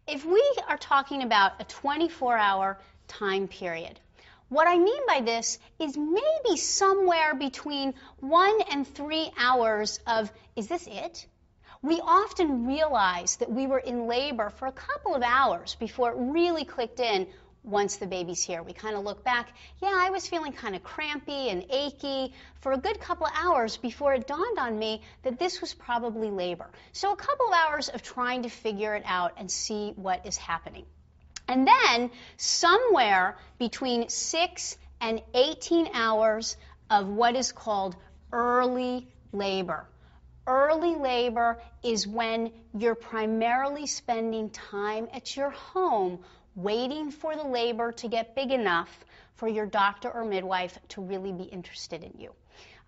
If we are talking about a 24-hour time period, what I mean by this is maybe somewhere between 1 and 3 hours of, is this it? We often realize that we were in labor for a couple of hours before it really clicked in once the baby's here. We kind of look back, yeah, I was feeling kind of crampy and achy for a good couple of hours before it dawned on me that this was probably labor. So a couple of hours of trying to figure it out and see what is happening. And then somewhere between 6 and 18 hours of what is called early labor. Early labor is when you're primarily spending time at your home waiting for the labor to get big enough for your doctor or midwife to really be interested in you.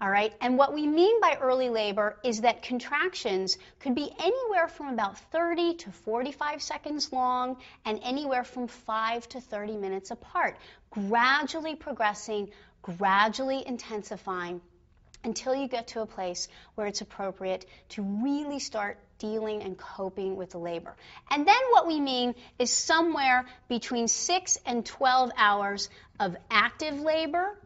All right, and what we mean by early labor is that contractions could be anywhere from about 30 to 45 seconds long and anywhere from 5 to 30 minutes apart, gradually progressing, gradually intensifying until you get to a place where it's appropriate to really start dealing and coping with the labor. And then what we mean is somewhere between 6 and 12 hours of active labor,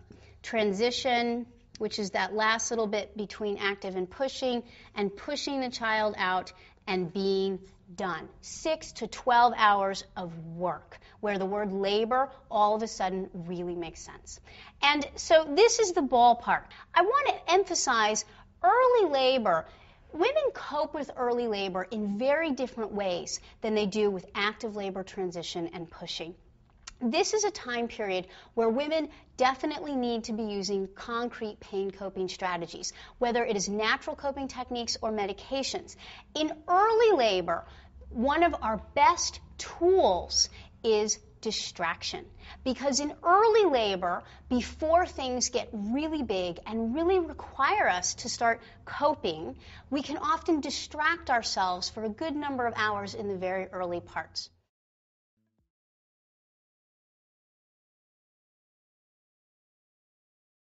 transition, which is that last little bit between active and pushing the child out and being done. 6 to 12 hours of work, where the word labor all of a sudden really makes sense. And so this is the ballpark. I want to emphasize early labor. Women cope with early labor in very different ways than they do with active labor, transition, and pushing. This is a time period where women definitely need to be using concrete pain coping strategies, whether it is natural coping techniques or medications. In early labor, one of our best tools is distraction. Because in early labor, before things get really big and really require us to start coping, we can often distract ourselves for a good number of hours in the very early parts.